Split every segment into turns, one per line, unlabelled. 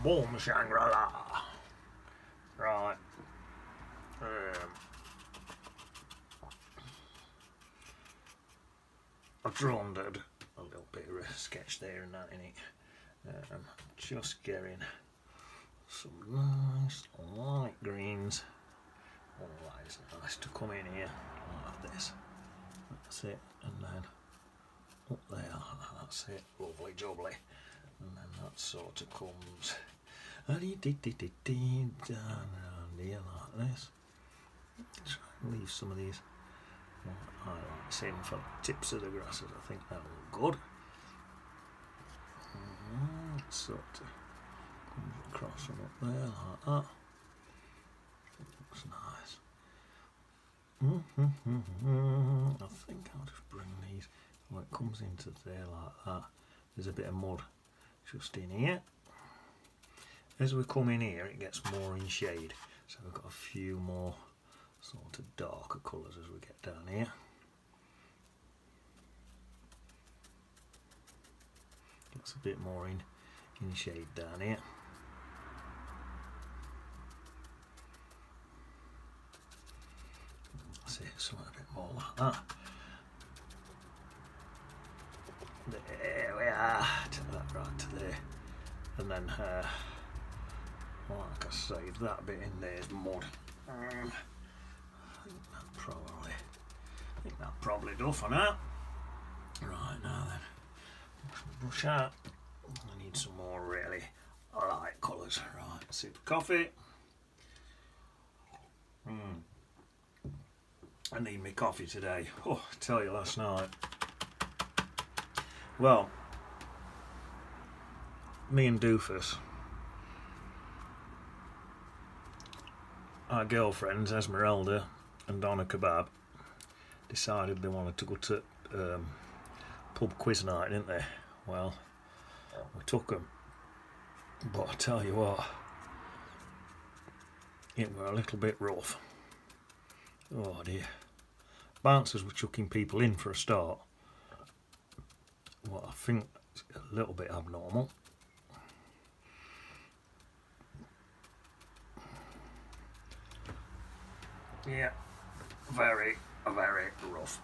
Boom, Shangri-La. Right. I've drawn a little bit of a sketch there and that in it. Just getting some nice light greens. Oh, that is nice to come in here like this. That's it, and then up there, that's it, lovely jubbly. And then that sort of comes down around here like this. Try and leave some of these highlights in for the tips of the grasses. I think that'll look good. Sort of comes across from up there like that. Looks nice. I think I'll just bring these when it comes into there like that. There's a bit of mud just in here. As we come in here, it gets more in shade, so we've got a few more sort of darker colours as we get down here. Gets a bit more in shade down here. That's it, something a bit more like that. There we are, take that right to there. And then, like I say, that bit in there is mud. I think that probably do for now. Right, now then, brush out. I need some more really light colours. Right, sip of coffee. I need my coffee today. Oh, I tell you, last night. Well, me and Doofus, our girlfriends Esmeralda and Donna Kebab, decided they wanted to go to pub quiz night, didn't they? Well, we took them, but I tell you what, it were a little bit rough. Oh dear. Bouncers were chucking people in for a start. What I think is a little bit abnormal. Yeah, very rough.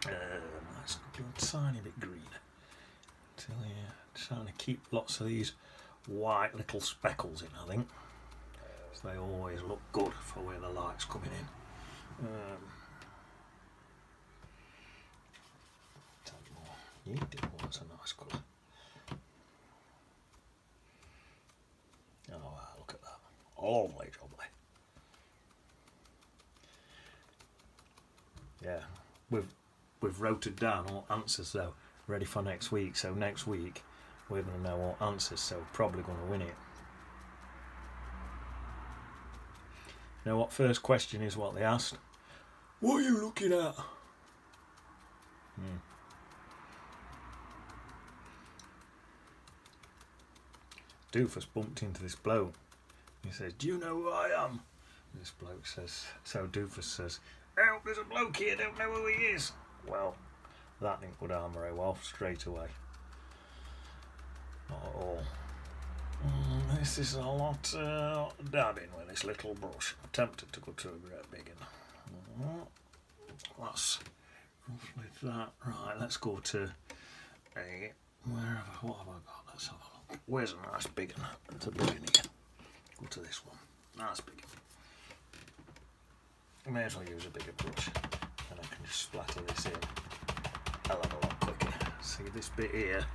Let's go a tiny bit green. Till here, trying to keep lots of these white little speckles in, I think. So they always look good for where the light's coming in. That's a nice colour. Oh wow, look at that. Lovely jubbly. Yeah, we've wrote down all answers though, ready for next week. So next week we're going to know all answers, so we're probably going to win it. You know what first question is what they asked? What are you looking at? Doofus bumped into this bloke. He says, do you know who I am? And this bloke says, so Doofus says, oh, there's a bloke here, don't know who he is. Well, that didn't go down very well straight away. Not at all. This is a lot dabbing with this little brush. I'm tempted to go to a great big one. That's roughly that. Right, let's go to a wherever. What have I got? Let's have a look. Where's a nice big one to put in here? Go to this one. Nice big one. I may as well use a bigger brush, and I can just splatter this in a hell of a lot quicker. See this bit here?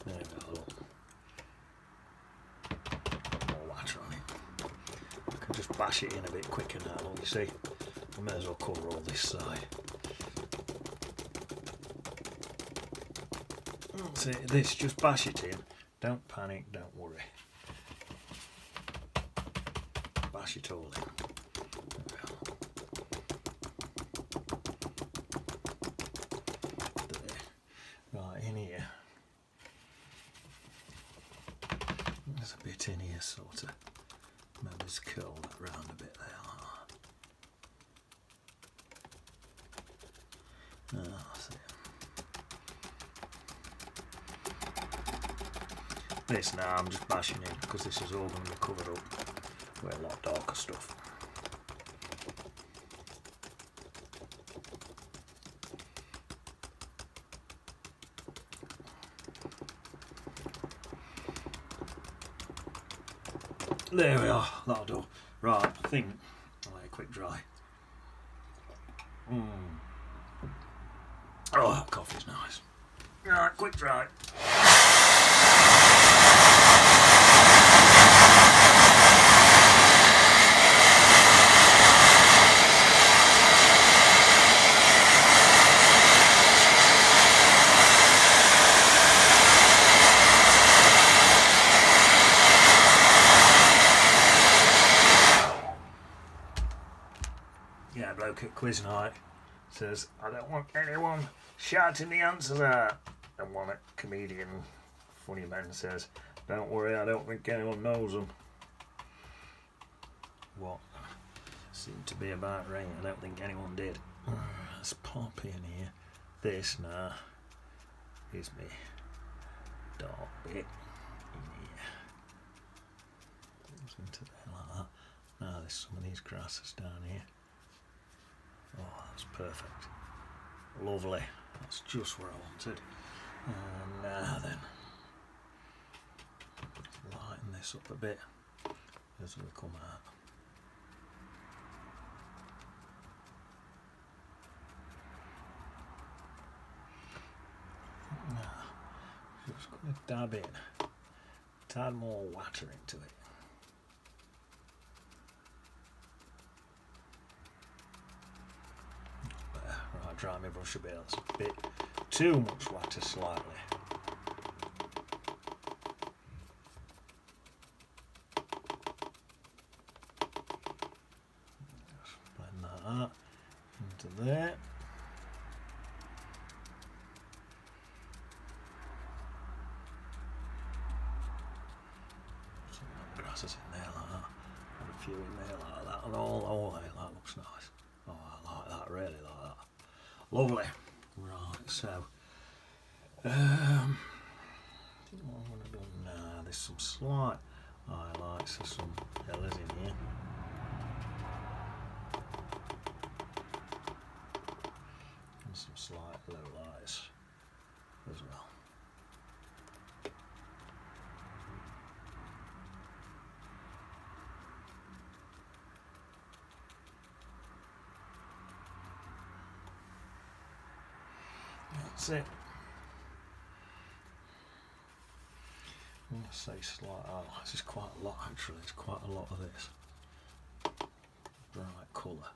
There we go, look. More water on it. I can just bash it in a bit quicker now, look, you see. I may as well cover all this side. That's it, this, just bash it in. Don't panic, don't worry. Bash it all in. There. Right, in here. There's a bit in here, sort of. Maybe just curl that round a bit there. That's it. This now I'm just bashing in because this is all going to be covered up with a lot darker stuff. There we are, that'll do. Right, I think I'll let it quick dry. Oh, that coffee's nice. Right, quick dry. Yeah, bloke at quiz night says, I don't want anyone shouting the answers out. And one comedian, funny man, says, don't worry, I don't think anyone knows them. What seemed to be about right, I don't think anyone did. Let's pop in here. This now is me dark bit in here. Goes into there like that. Now there's some of these grasses down here. Oh, that's perfect. Lovely. That's just where I wanted. And now then, lighten this up a bit as we come out. Now, just going to dab in a tad more water into it. Right, dry my brush a bit. That's a bit too much water slightly. Just blend that out into there. Some grasses in there like that. And a few in there like that. And all that looks nice. Oh, I like that, really like that. Lovely. Right, so I think what I'm going to do now, there's some slight highlights of some colours in here. And some slight lowlights as well. That's it. I'm going to say slight highlights. It's quite a lot actually. It's quite a lot of this bright colour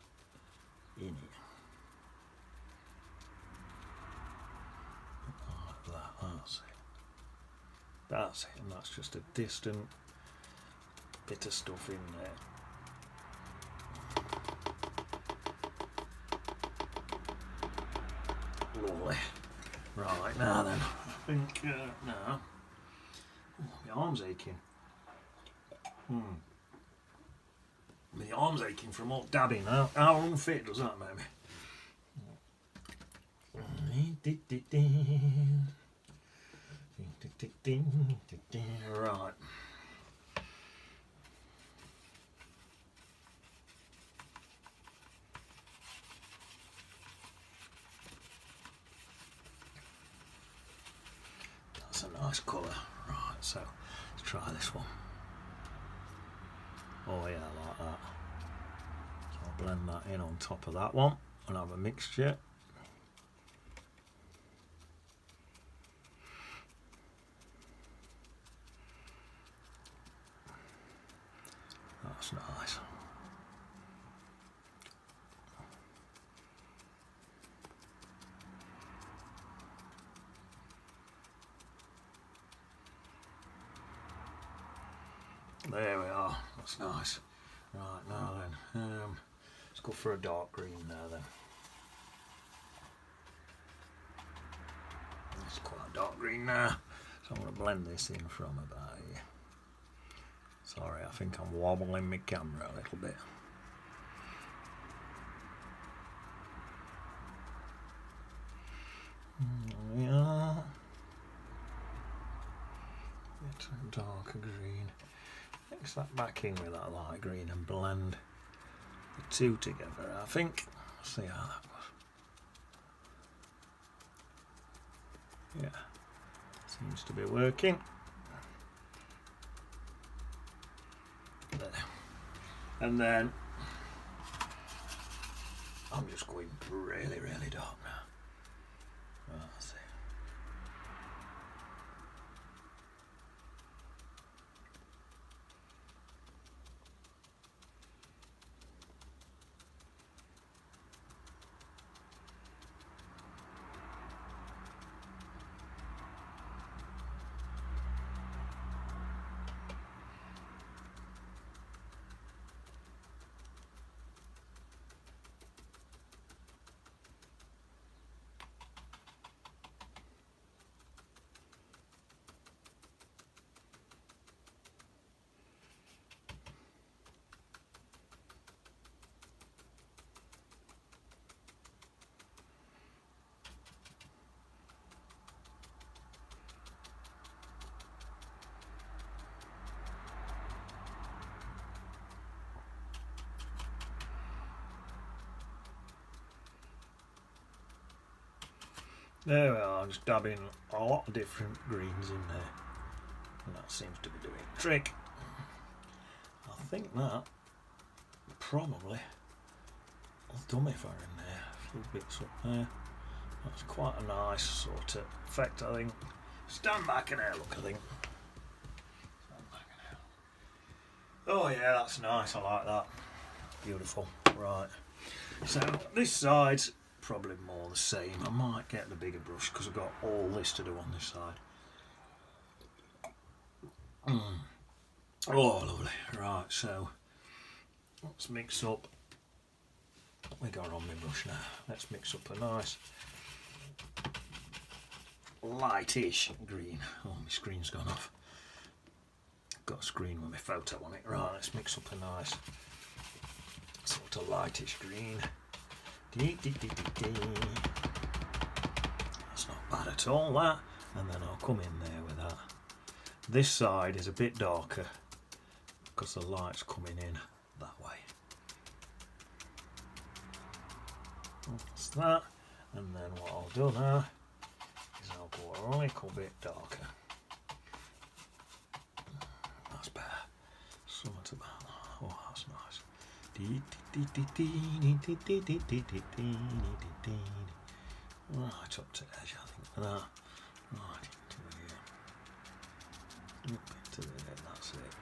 in it. Like that. That's it. That's it. And that's just a distant bit of stuff in there. Lovely. Right, now then, I think now, my arm's aching. My arm's aching from all dabbing now. How unfit does that make me? Right. That's a nice colour. Right, so let's try this one. Oh yeah, I like that. So I'll blend that in on top of that one and have a mixture. That's nice. There we are, that's nice. Right, now then, let's go for a dark green now then. It's quite a dark green now, so I'm going to blend this in from about here. Sorry, I think I'm wobbling my camera a little bit. darker green. Mix that back in with that light green and blend the two together, I think. See how that goes. Yeah, seems to be working. There. And then I'm just going really, really dark now. Let's see. There we are, just dabbing a lot of different greens in there, and that seems to be doing the trick. I think that probably will do me for in there. A few bits up there. That's quite a nice sort of effect, I think. Stand back and have a look, I think. Stand back and have a look. Oh yeah, that's nice, I like that. Beautiful. Right. So this side's probably more the same. I might get the bigger brush because I've got all this to do on this side. Oh, lovely. Right, so let's mix up. We got on my brush now. Let's mix up a nice lightish green. Oh, my screen's gone off. Got a screen with my photo on it. Right, let's mix up a nice sort of lightish green. That's not bad at all, that. And then I'll come in there with that. This side is a bit darker because the light's coming in that way. That's that. And then what I'll do now is I'll go a little bit darker. That's better. Something about that. Oh, that's nice. Right up to edge, I think, for that. Right into here. Up into there, that's it.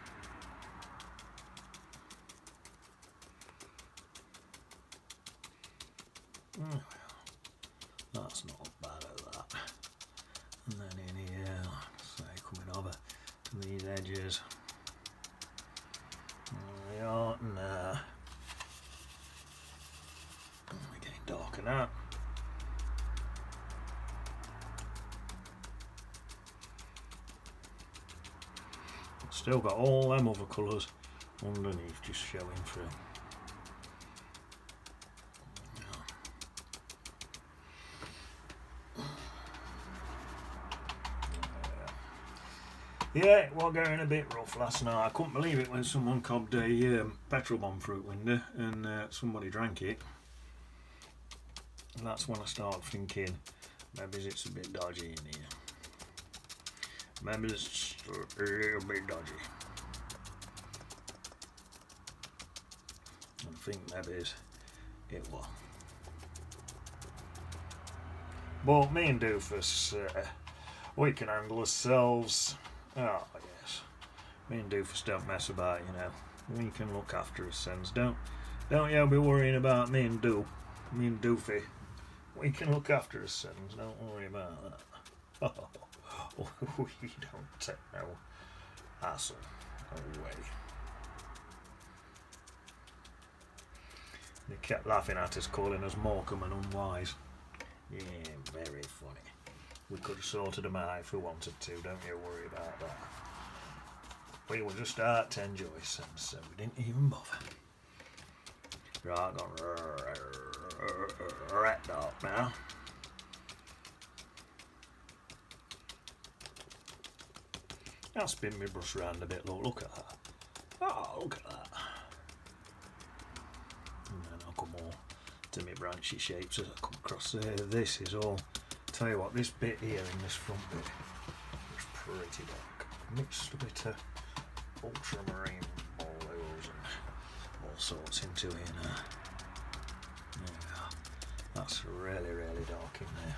That's not bad at that. And then in here, like I say, coming over to these edges. There we are, and we're getting darker now. Still got all them other colours underneath just showing through. Yeah, it was going a bit rough last night. I couldn't believe it when someone cobbed a petrol bomb fruit window and somebody drank it. And that's when I started thinking, maybe it's a bit dodgy in here. Maybe it's a little bit dodgy. I think maybe it was. But me and Doofus, we can handle ourselves. Oh yes, me and Doofus don't mess about, you know. We can look after ourselves. Don't you be worrying about me and Doofy. We can look after ourselves. Don't worry about that. We don't take no hassle away. They kept laughing at us, calling us Morecambe and unwise. Yeah, very funny. We could have sorted them out if we wanted to, don't you worry about that. We were just out to enjoy some, so we didn't even bother. Right, gone red dark now. I'll spin my brush around a bit. Look at that. Oh, look at that. And then I'll come more to my branchy shapes as I come across there. This is all. Tell you what, this bit here in this front bit looks pretty dark. Mixed a bit of ultramarine blues and all sorts into here now. Yeah, that's really, really dark in there.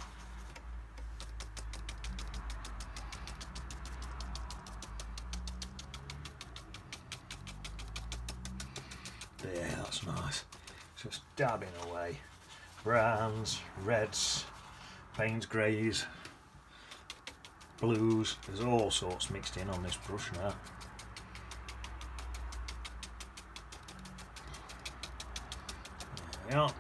There, that's nice. Just dabbing away. Browns, reds, Payne's greys, blues. There's all sorts mixed in on this brush now. There we are.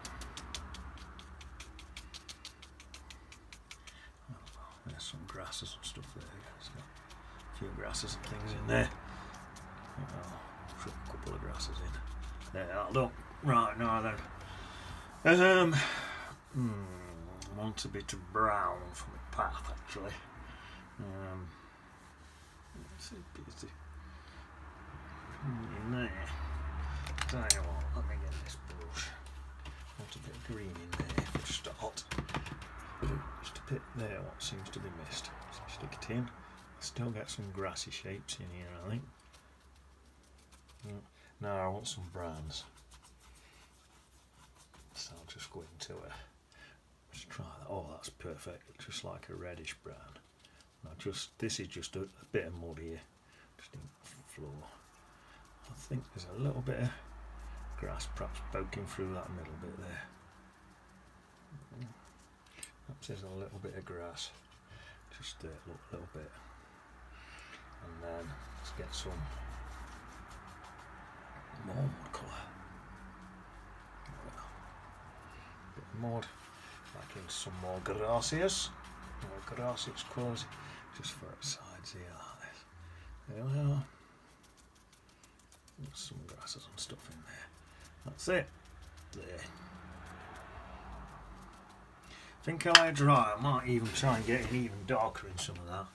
There's some grasses and stuff there. It's got a few grasses and things in there. I'll put a couple of grasses in. There, that'll do. Right, now then. I want a bit of brown for my path actually. Let's see, busy. In there. Tell you what, let me get this brush. I want a bit of green in there for a start. Just a bit there, what seems to be missed. So stick it in. Still get some grassy shapes in here, I think. Now I want some browns. So I'll just go into it. Just try that. Oh, that's perfect. Just like a reddish brown. This is just a bit of mud here, just in the floor. I think there's a little bit of grass perhaps poking through that middle bit there. Perhaps there's a little bit of grass. Just there, look, a little bit. And then let's get some more watercolour. Bit of mud. Back in some more grasses. More grasses colours. Just for its sides here like this. There we are. There's some grasses and stuff in there. That's it. There. I think I'll let it dry. I might even try and get it even darker in some of that.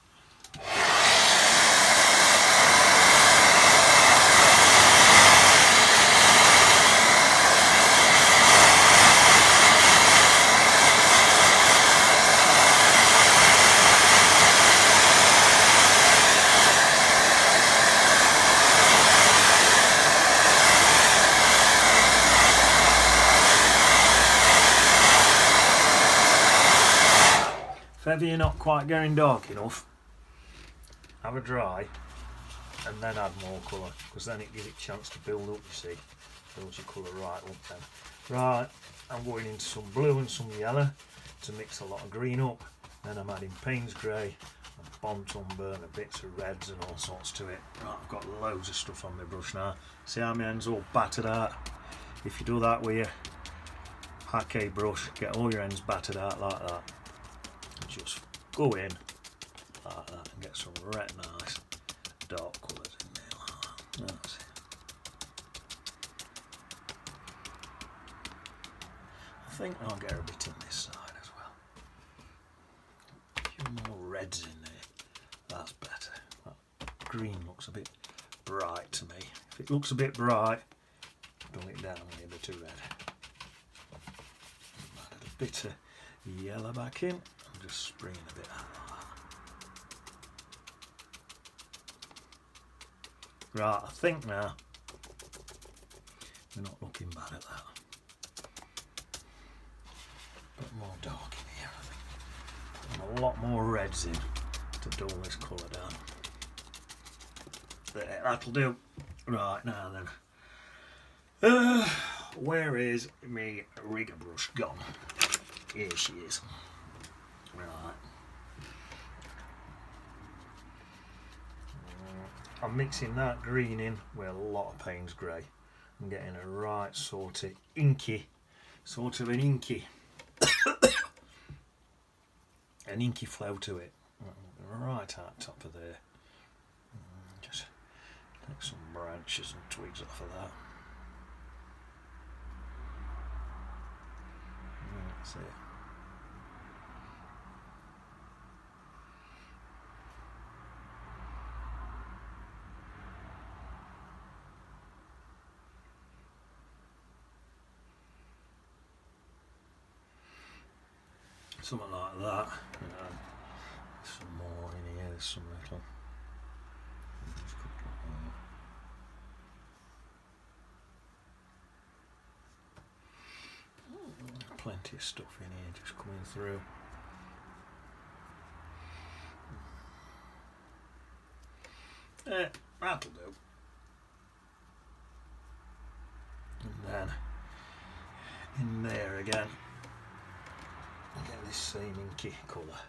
If ever you're not quite getting dark enough, have a dry and then add more colour, because then it gives it a chance to build up, you see. Builds your colour right up then. Right, I'm going into some blue and some yellow to mix a lot of green up. Then I'm adding Payne's grey and Bonton-Burn and bits of reds and all sorts to it. Right, I've got loads of stuff on my brush now. See how my end's all battered out? If you do that with your paquet brush, get all your ends battered out like that. Just go in like that and get some red nice dark colours in there like that. That's it. I think I'll get a bit in this side as well. A few more reds in there. That's better. That green looks a bit bright to me. If it looks a bit bright, dumb it down with a bit of red. Add a bit of yellow back in. Just spraying a bit out like that. Right, I think now we're not looking bad at that. A bit more dark in here, I think. And a lot more reds in to dull this colour down. There, that'll do. Right, now then. Where is me rigger brush gone? Here she is. Right. I'm mixing that green in with a lot of Payne's grey. I'm getting a right sort of an inky, an inky flow to it. Right out top of there. Just take some branches and twigs off of that. That's it. something like that. There's some more in here, there's some little. Plenty of stuff in here just coming through. That'll do. And then in there again, get this same inky colour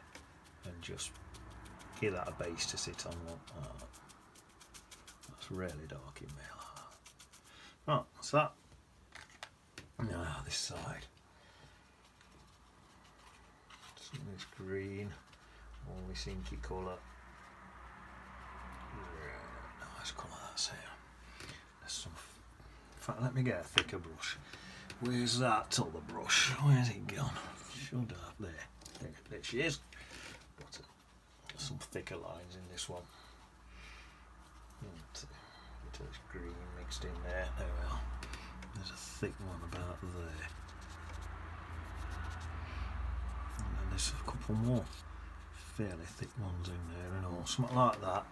and just give that a base to sit on. That's really dark in there. Right, that's that. Now this side. Some of this green, all this inky colour. Really nice colour that's here. There's some. In fact, let me get a thicker brush. Where's that other brush? Where's it gone? Should have there. There she is. Got some thicker lines in this one. Little green mixed in there. There we are. There's a thick one about there. And then there's a couple more fairly thick ones in there and all. Something like that.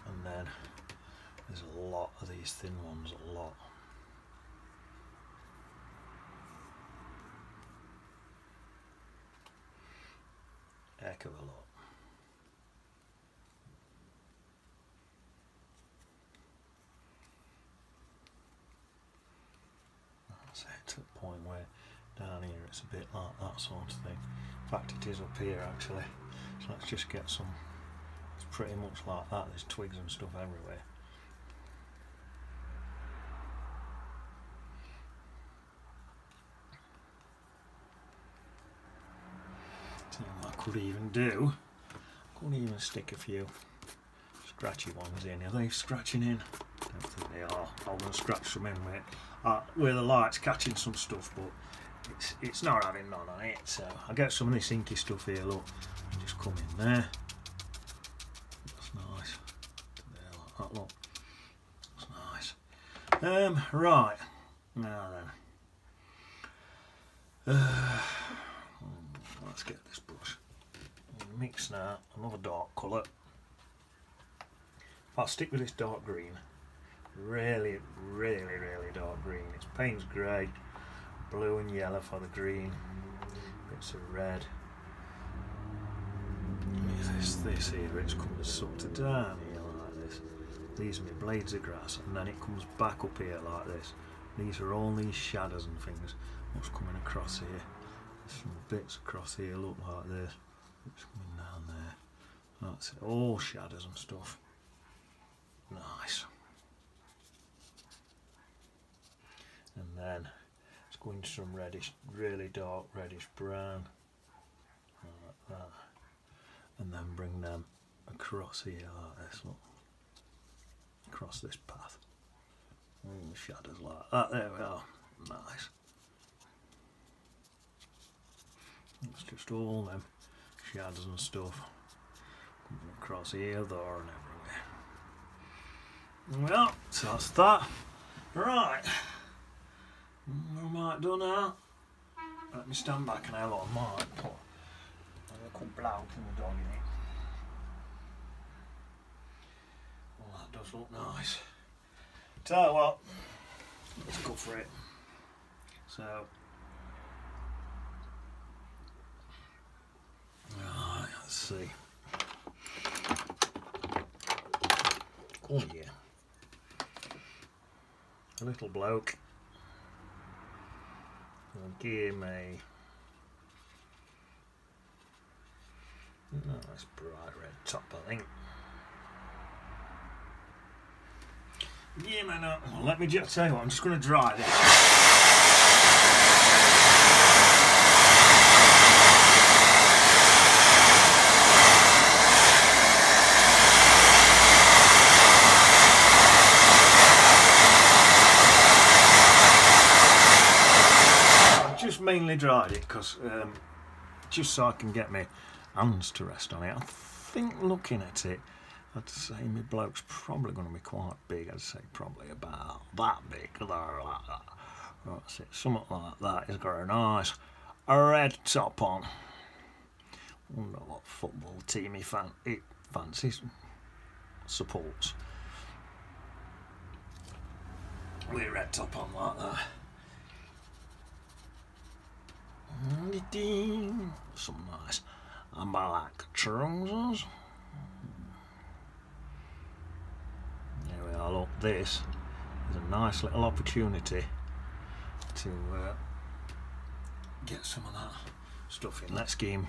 And then there's a lot of these thin ones, a lot. Heck of a lot. That's it, to the point where down here it's a bit like that sort of thing. In fact, it is up here actually. So let's just get some. It's pretty much like that. There's twigs and stuff everywhere. I could even stick a few scratchy ones in. Are they scratching in? I don't think they are. I'm going to scratch some in where the light's catching some stuff, but it's not having none on it. So I'll get some of this inky stuff here, look, and just come in there. That's nice. There, like that, look. That's nice. Right. Now then. Let's get this brush. Mix now another dark colour. I'll stick with this dark green. Really dark green. It's Payne's grey, blue and yellow for the green, bits of red. This here, it's comes sort of down here like this. These are my blades of grass, and then it comes back up here like this. These are all these shadows and things. What's coming across here? Some bits across here look like this. It's coming down there. That's it. All shadows and stuff. Nice. And then it's going to some reddish, really dark reddish brown. Like that. And then bring them across here like this. Look. Across this path. All shadows like that. There we are. Nice. It's just all them shadows and stuff coming across here, there and everywhere. Well, so that's that. Right. I might do now. Let me stand back and I might put a little blout in the dog in it. Well, that does look nice. Tell you what, let's go for it. So, right, let's see. Oh yeah. A little bloke will give me nice bright red top, I think. Yeah, man, well, let me just tell you what, I'm just going to dry this. Mainly dried it because just so I can get my hands to rest on it. I think looking at it, I'd say my bloke's probably going to be quite big. I'd say probably about that big, like that. That's it, something like that. It's got a nice a red top on. Wonder what football team he fancies, supports. With a red top on like that. Some nice black trousers. There we are, look, this is a nice little opportunity to get some of that stuff in. Let's game.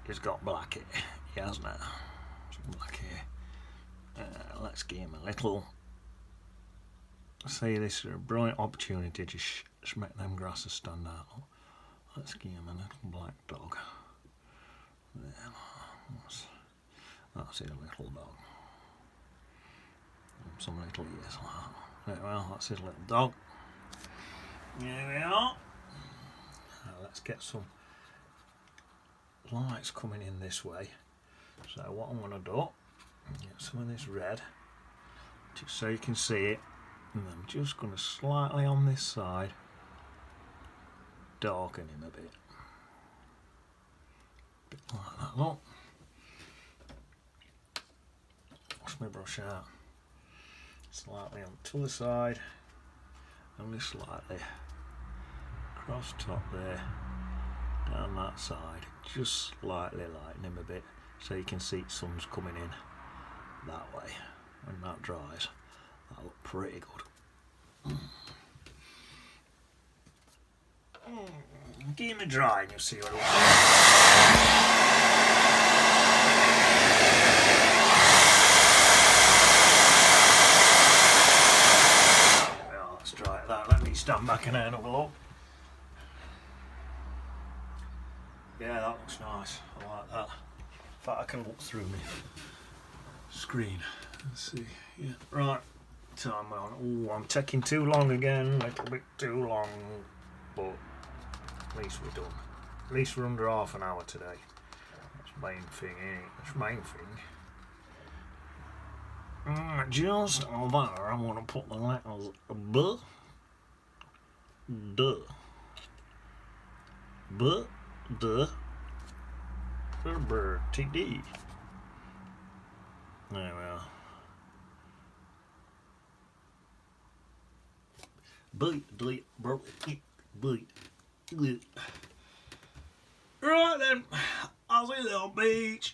He's got black here, he hasn't it? Some black here. Let's give him a little. See, this is a brilliant opportunity to just make them grasses stand out. Let's give him a little black dog. There, that's his little dog. Some little ears like that. There, well, that's his little dog. There we are. Now let's get some lights coming in this way. So what I'm going to do, get some of this red, just so you can see it, and I'm just going to slightly on this side darken him a bit like that. Look, wash my brush out, slightly on the other side, only slightly across top there, down that side, just slightly lighten him a bit so you can see sun's coming in that way. When that dries, that'll look pretty good. Give him a dry and you'll see what it looks like. Well, let's try that. Let me stand back and have a look. Yeah, that looks nice. I like that. In fact, I can look through my screen. Let's see. Yeah, right. Time on. Oh, I'm taking too long again. A little bit too long. But at least we're done. At least we're under half an hour today. That's the main thing, ain't it? That's the main thing. Just over there, I'm going to put the letters B, D, B, D, for TD. There we are. Right then, I'll see you on the beach.